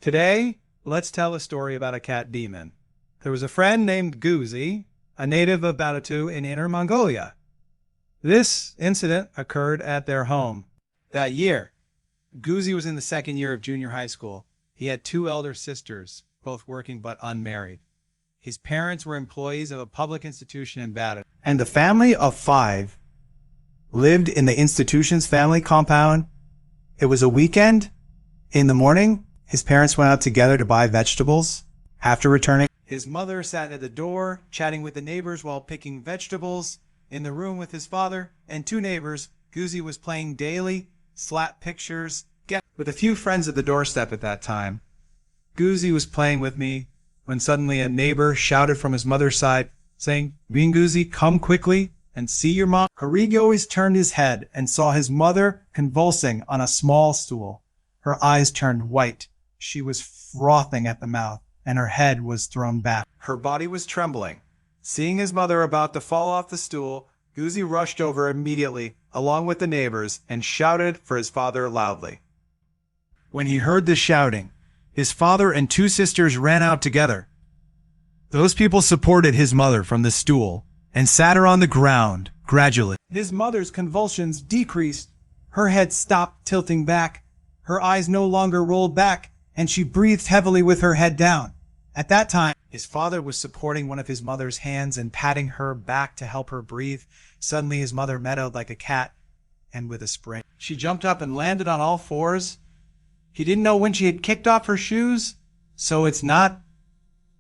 Today, let's tell a story about a cat demon. There was a friend named Guzi, a native of Batatu in Inner Mongolia. This incident occurred at their home. That year, Guzi was in the second year of junior high school. He had two elder sisters, both working but unmarried. His parents were employees of a public institution in Batatu, and the family of five lived in the institution's family compound. It was a weekend. In the morning, his parents went out together to buy vegetables. After returning, his mother sat at the door, chatting with the neighbors while picking vegetables. In the room with his father and two neighbors, Guzi was playing daily, slap pictures, with a few friends at the doorstep at that time. Guzi was playing with me when suddenly a neighbor shouted from his mother's side, saying, "Guzi, come quickly and see your mom." Harigi always turned his head and saw his mother convulsing on a small stool. Her eyes turned white. She was frothing at the mouth, and her head was thrown back. Her body was trembling. Seeing his mother about to fall off the stool, Guzi rushed over immediately, along with the neighbors, and shouted for his father loudly. When he heard the shouting, his father and two sisters ran out together. Those people supported his mother from the stool and sat her on the ground gradually. His mother's convulsions decreased. Her head stopped tilting back. Her eyes no longer rolled back, and she breathed heavily with her head down. At that time, his father was supporting one of his mother's hands and patting her back to help her breathe. Suddenly, his mother meowed like a cat, and with a spring, she jumped up and landed on all fours. He didn't know when she had kicked off her shoes, so it's not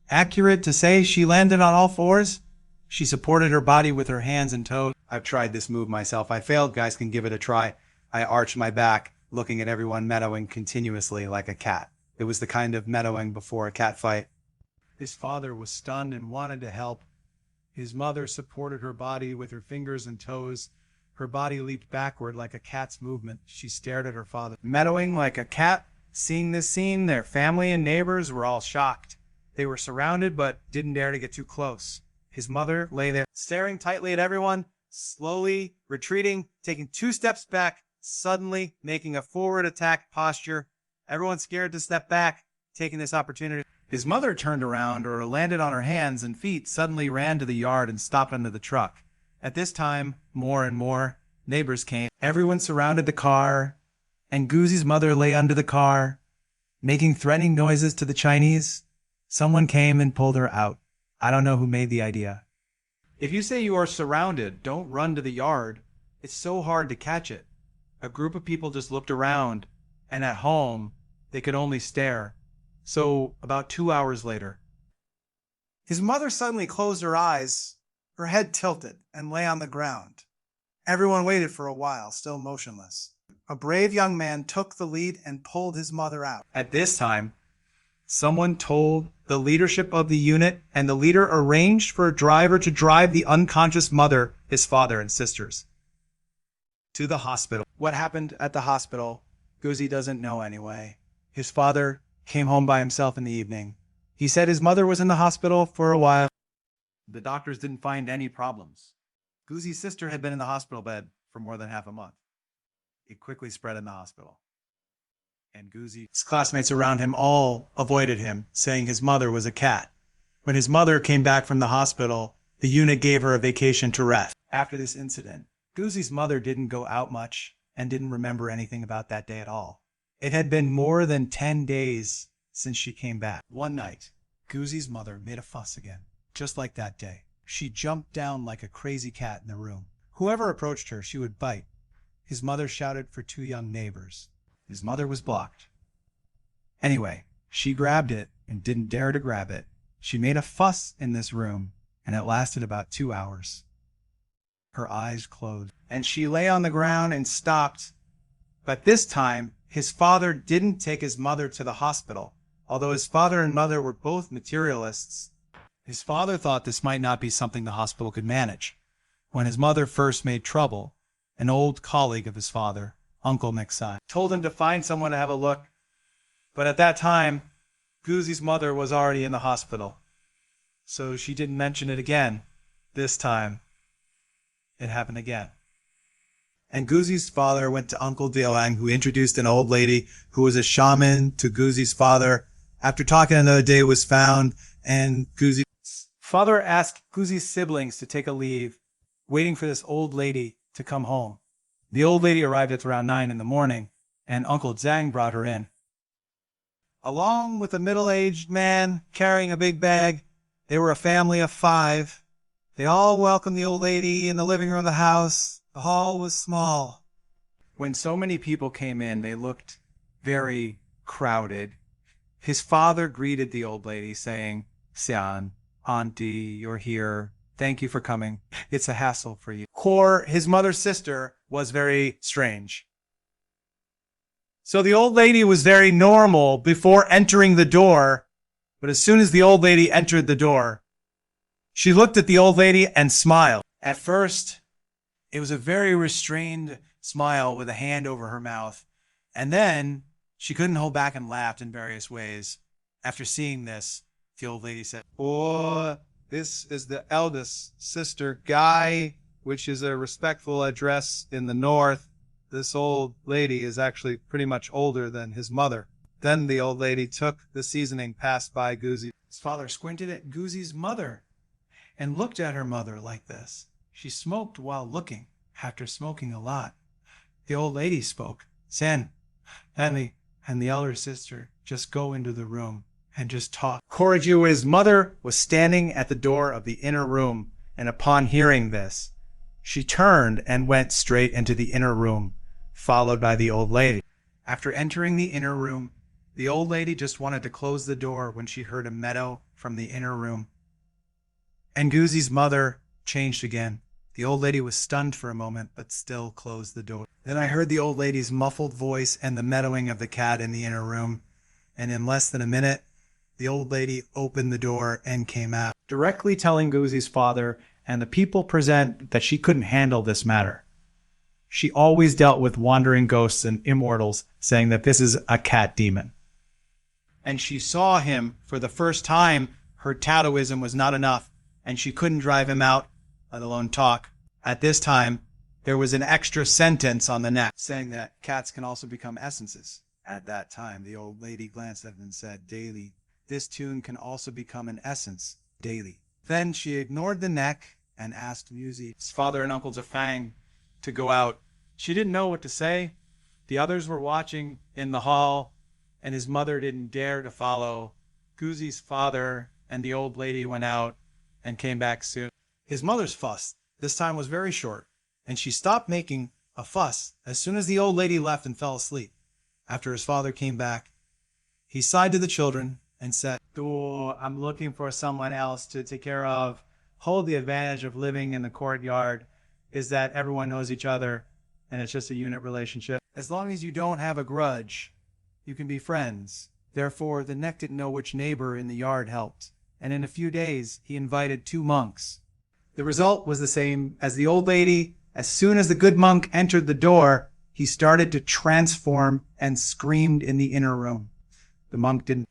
accurate to say she landed on all fours. She supported her body with her hands and toes. I've tried this move myself. I failed. Guys can give it a try. I arched my back, looking at everyone meowing continuously like a cat. It was the kind of meowing before a cat fight. His father was stunned and wanted to help. His mother supported her body with her fingers and toes. Her body leaped backward like a cat's movement. She stared at her father, meowing like a cat. Seeing this scene, their family and neighbors were all shocked. They were surrounded but didn't dare to get too close. His mother lay there, staring tightly at everyone, slowly retreating, taking 2 steps back, suddenly making a forward attack posture. Everyone scared to step back, taking this opportunity. His mother turned around or landed on her hands and feet, suddenly ran to the yard and stopped under the truck. At this time, more and more neighbors came. Everyone surrounded the car, and Guzi's mother lay under the car, making threatening noises to the Chinese. Someone came and pulled her out. I don't know who made the idea. If you say you are surrounded, don't run to the yard. It's so hard to catch it. A group of people just looked around, and at home, they could only stare. So, about 2 hours later, his mother suddenly closed her eyes, her head tilted, and lay on the ground. Everyone waited for a while, still motionless. A brave young man took the lead and pulled his mother out. At this time, someone told the leadership of the unit, and the leader arranged for a driver to drive the unconscious mother, his father, and sisters to the hospital. What happened at the hospital, Guzi doesn't know anyway. His father came home by himself in the evening. He said his mother was in the hospital for a while. The doctors didn't find any problems. Guzi's sister had been in the hospital bed for more than half a month. It quickly spread in the hospital, and Guzi's classmates around him all avoided him, saying his mother was a cat. When his mother came back from the hospital, the unit gave her a vacation to rest. After this incident, Guzi's mother didn't go out much and didn't remember anything about that day at all. It had been more than 10 days since she came back. One night, Guzi's mother made a fuss again, just like that day. She jumped down like a crazy cat in the room. Whoever approached her, she would bite. His mother shouted for 2 young neighbors. His mother was blocked. Anyway, she grabbed it and didn't dare to grab it. She made a fuss in this room, and it lasted about 2 hours. Her eyes closed, and she lay on the ground and stopped. But this time, his father didn't take his mother to the hospital. Although his father and mother were both materialists, his father thought this might not be something the hospital could manage. When his mother first made trouble, an old colleague of his father, Uncle Mixai, told him to find someone to have a look. But at that time, Guzi's mother was already in the hospital, so she didn't mention it again. This time, it happened again. And Guzi's father went to Uncle Dioang, who introduced an old lady who was a shaman to Guzi's father. After talking another day was found, and Goozy's father asked Goozy's siblings to take a leave, waiting for this old lady to come home. The old lady arrived at around 9 in the morning, and Uncle Zhang brought her in. Along with a middle-aged man carrying a big bag, they were a family of 5. They all welcomed the old lady in the living room of the house. The hall was small. When so many people came in, they looked very crowded. His father greeted the old lady, saying, "Xian, Auntie, you're here. Thank you for coming. It's a hassle for you." Kor, his mother's sister, was very strange. So the old lady was very normal before entering the door, but as soon as the old lady entered the door, she looked at the old lady and smiled. At first, it was a very restrained smile with a hand over her mouth, and then she couldn't hold back and laughed in various ways. After seeing this, the old lady said, "Oh, this is the eldest sister Guy," which is a respectful address in the north. This old lady is actually pretty much older than his mother. Then the old lady took the seasoning passed by Goozy. His father squinted at Goozy's mother and looked at her mother like this. She smoked while looking, after smoking a lot. The old lady spoke. "Sen, and the elder sister just go into the room and just talk." Koriju, his mother, was standing at the door of the inner room, and upon hearing this, she turned and went straight into the inner room, followed by the old lady. After entering the inner room, the old lady just wanted to close the door when she heard a meadow from the inner room. And Goozy's mother changed again. The old lady was stunned for a moment, but still closed the door. Then I heard the old lady's muffled voice and the meadowing of the cat in the inner room, and in less than a minute, the old lady opened the door and came out, directly telling Goozy's father and the people present that she couldn't handle this matter. She always dealt with wandering ghosts and immortals, saying that this is a cat demon. And she saw him for the first time. Her Taoism was not enough, and she couldn't drive him out, let alone talk. At this time, there was an extra sentence on the neck saying that cats can also become essences. At that time, the old lady glanced at him and said, "Daily, this tune can also become an essence, daily." Then she ignored the neck and asked Musie's father and Uncle Zafang to go out. She didn't know what to say. The others were watching in the hall, and his mother didn't dare to follow. Goozy's father and the old lady went out and came back soon. His mother's fuss this time was very short, and she stopped making a fuss as soon as the old lady left and fell asleep. After his father came back, he sighed to the children and said, "Oh, I'm looking for someone else to take care of. Hold the advantage of living in the courtyard is that everyone knows each other, and it's just a unit relationship. As long as you don't have a grudge, you can be friends." Therefore, the neck didn't know which neighbor in the yard helped, and in a few days, he invited 2 monks. The result was the same as the old lady. As soon as the good monk entered the door, he started to transform and screamed in the inner room. The monk didn't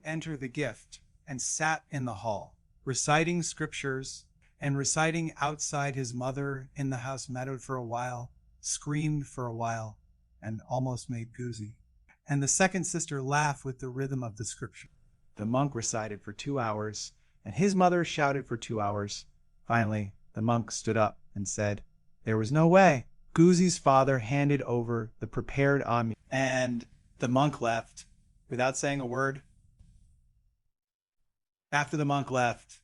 enter the gift and sat in the hall, reciting scriptures and reciting outside. His mother in the house meadowed for a while, screamed for a while, and almost made Goozy. And the second sister laughed with the rhythm of the scripture. The monk recited for 2 hours, and his mother shouted for 2 hours. Finally, the monk stood up and said, "There was no way." Goozy's father handed over the prepared amulet, and the monk left without saying a word. After the monk left,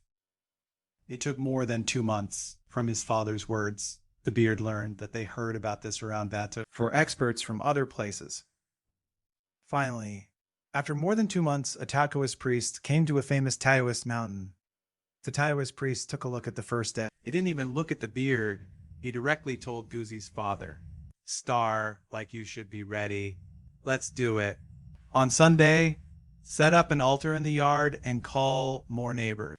it took more than 2 months from his father's words. The beard learned that they heard about this around Batu for experts from other places. Finally, after more than 2 months, a Taoist priest came to a famous Taoist mountain. The Taoist priest took a look at the first day. He didn't even look at the beard. He directly told Goozy's father, "Star, like you should be ready. Let's do it. On Sunday, set up an altar in the yard and call more neighbors,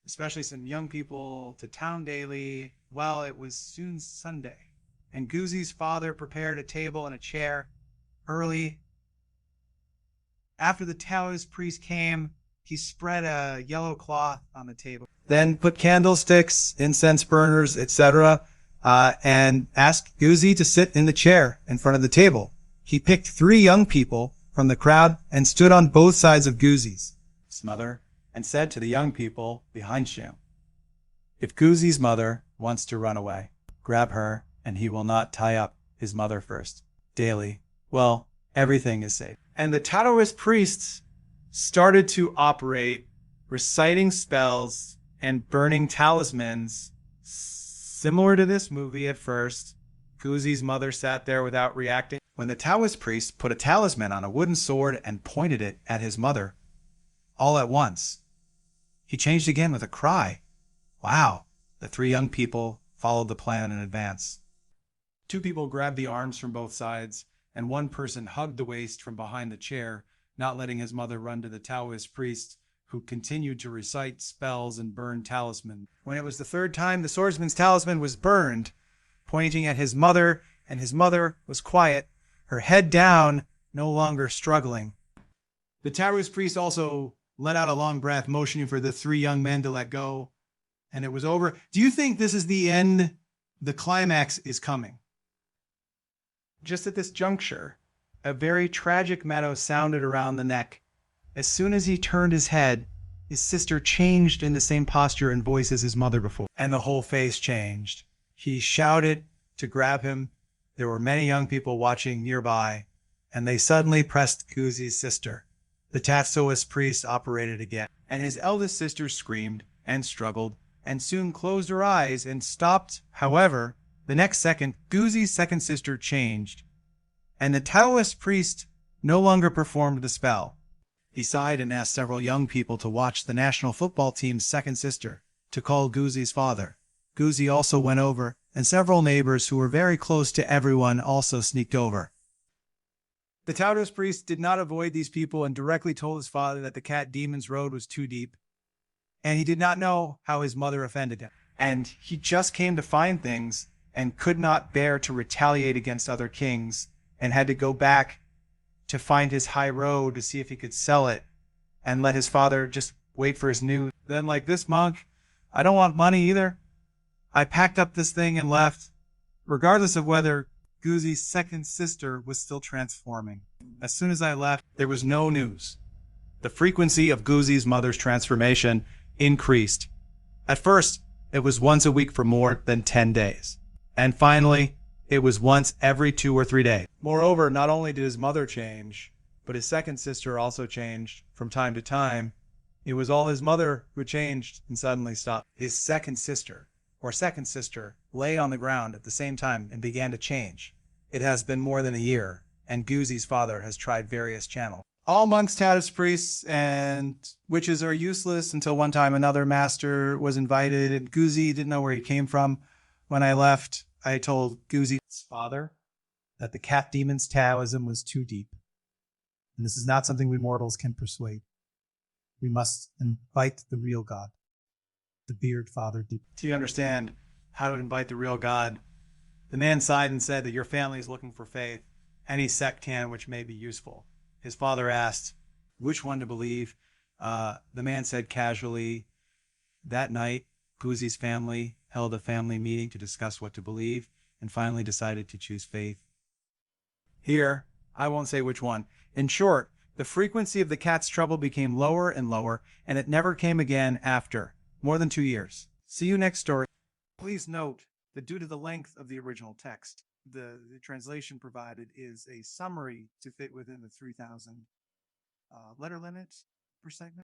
especially some young people, to town daily." Well, it was soon Sunday, and Goozy's father prepared a table and a chair early. After the Taoist priest came, he spread a yellow cloth on the table, then put candlesticks, incense burners, etc., and asked Goozy to sit in the chair in front of the table. He picked 3 young people from the crowd and stood on both sides of Goozy's mother and said to the young people behind him, "If Goozy's mother wants to run away, grab her and he will not tie up his mother first. Daily, well, everything is safe." And the Taoist priests started to operate, reciting spells and burning talismans. Similar to this movie at first, Goozy's mother sat there without reacting. When the Taoist priest put a talisman on a wooden sword and pointed it at his mother, all at once, he changed again with a cry. Wow! The three young people followed the plan in advance. Two people grabbed the arms from both sides, and one person hugged the waist from behind the chair, not letting his mother run to the Taoist priest, who continued to recite spells and burn talisman. When it was the third time, the swordsman's talisman was burned, pointing at his mother, and his mother was quiet, her head down, no longer struggling. The Taoist priest also let out a long breath, motioning for the three young men to let go, and it was over. Do you think this is the end? The climax is coming. Just at this juncture, a very tragic meadow sounded around the neck. As soon as he turned his head, his sister changed in the same posture and voice as his mother before, and the whole face changed. He shouted to grab him. There were many young people watching nearby, and they suddenly pressed Goozy's sister. The Taoist priest operated again, and his eldest sister screamed and struggled, and soon closed her eyes and stopped. However, the next second, Goozy's second sister changed, and the Taoist priest no longer performed the spell. He sighed and asked several young people to watch the national football team's second sister to call Goozy's father. Goozy also went over, and several neighbors who were very close to everyone also sneaked over. The Taoist priest did not avoid these people and directly told his father that the cat demon's road was too deep, and he did not know how his mother offended him. And he just came to find things and could not bear to retaliate against other kings, and had to go back to find his high road to see if he could sell it and let his father just wait for his news. Then, like this monk, I don't want money either. I packed up this thing and left, regardless of whether Goozy's second sister was still transforming. As soon as I left, there was no news. The frequency of Goozy's mother's transformation increased. At first, it was once a week for more than 10 days. And finally, it was once every 2 or 3 days. Moreover, not only did his mother change, but his second sister also changed from time to time. It was all his mother who changed and suddenly stopped. His second sister lay on the ground at the same time and began to change. It has been more than a year, and Goozy's father has tried various channels. All monks, Taoist priests, and witches are useless until one time another master was invited, and Goozy didn't know where he came from. When I left, I told Goozy's father that the cat demon's Taoism was too deep, and this is not something we mortals can persuade. We must invite the real God. The beard father did. Do you understand how to invite the real God? The man sighed and said that your family is looking for faith. Any sect can, which may be useful. His father asked which one to believe. The man said casually, that night, Goozy's family held a family meeting to discuss what to believe and finally decided to choose faith. Here, I won't say which one. In short, the frequency of the cat's trouble became lower and lower, and it never came again after more than 2 years. See you next story. Please note that due to the length of the original text, the translation provided is a summary to fit within the 3,000 letter limit per segment.